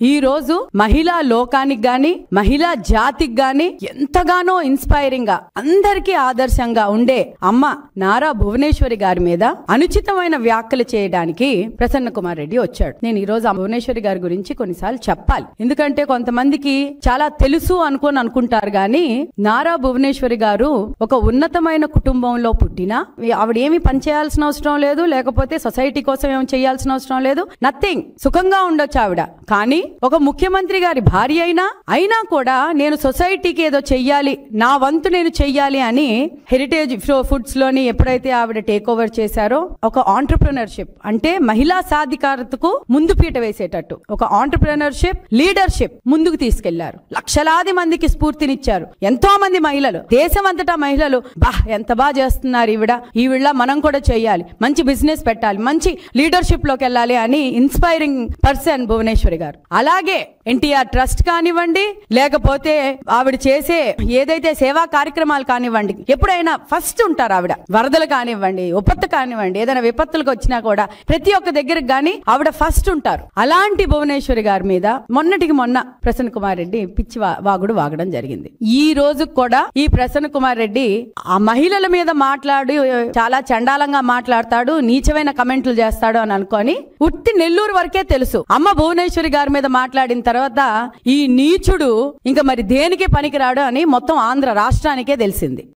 ఈ రోజు మహిళా లోకానికి గాని మహిళా జాతికి గాని ఎంతగానో ఇన్స్పైరింగ్ గా అందరికీ ఆదర్శంగా ఉండే అమ్మ నారా భువనేశ్వరి గారి మీద అనుచితమైన వ్యాఖ్యలు చేయడానికి ప్రసన్న కుమార్ రెడ్డి వచ్చాడు. నేను ఈ రోజు భువనేశ్వరి గారి గురించి కొన్నిసార్లు చెప్పాలి, ఎందుకంటే కొంతమందికి చాలా తెలుసు అనుకుంటారు గాని నారా భువనేశ్వరి గారు ఒక ఉన్నతమైన కుటుంబంలో పుట్టినా ఆవిడేమి పని చేయాల్సిన అవసరం లేదు, లేకపోతే సొసైటీ కోసం ఏమి చేయాల్సిన అవసరం లేదు, నథింగ్, సుఖంగా ఉండొచ్చు ఆవిడ. కానీ ఒక ముఖ్యమంత్రి గారి భార్య అయినా కూడా నేను సొసైటీకి ఏదో చెయ్యాలి, నా వంతు నేను చెయ్యాలి అని హెరిటేజ్ ఫుడ్స్ లోని ఎప్పుడైతే ఆవిడ టేక్ ఓవర్ చేశారో ఒక ఆంటర్ప్రినర్షిప్ అంటే మహిళా సాధికారతకు ముందు పీట వేసేటట్టు ఒక ఆంటర్ప్రినర్షిప్ లీడర్షిప్ ముందుకు తీసుకెళ్లారు. లక్షలాది మందికి స్ఫూర్తినిచ్చారు. ఎంతో మంది మహిళలు, దేశమంతటా మహిళలు ఎంత బాగా చేస్తున్నారు ఈవిడ మనం కూడా చెయ్యాలి, మంచి బిజినెస్ పెట్టాలి, మంచి లీడర్షిప్ లోకి వెళ్ళాలి అని ఇన్స్పైరింగ్ పర్సన్ భువనేశ్వరి గారు. అలాగే ఎన్టీఆర్ ట్రస్ట్ కానివ్వండి, లేకపోతే ఆవిడ చేసే ఏదైతే సేవా కార్యక్రమాలు కానివ్వండి, ఎప్పుడైనా ఫస్ట్ ఉంటారు ఆవిడ. వరదలు కానివ్వండి, ఉపత్తు కానివ్వండి, ఏదైనా విపత్తులకు వచ్చినా కూడా ప్రతి ఒక్క దగ్గరకు గాని ఆవిడ ఫస్ట్ ఉంటారు. అలాంటి భువనేశ్వరి గారి మీద మొన్నటికి మొన్న ప్రసన్న కుమార్ రెడ్డి పిచ్చి వాగుడు వాగడం జరిగింది. ఈ రోజు కూడా ఈ ప్రసన్న కుమార్ రెడ్డి ఆ మహిళల మీద మాట్లాడి చాలా చండాలంగా మాట్లాడతాడు, నీచమైన కమెంట్లు చేస్తాడు అని అనుకొని ఉత్తి నెల్లూరు వరకే తెలుసు. అమ్మ భువనేశ్వరి గారి మీద మాట్లాడిన తర్వాత ఈ నీచుడు ఇంకా మరి దేనికి పనికిరాడు అని మొత్తం ఆంధ్ర రాష్ట్రానికే తెలిసింది.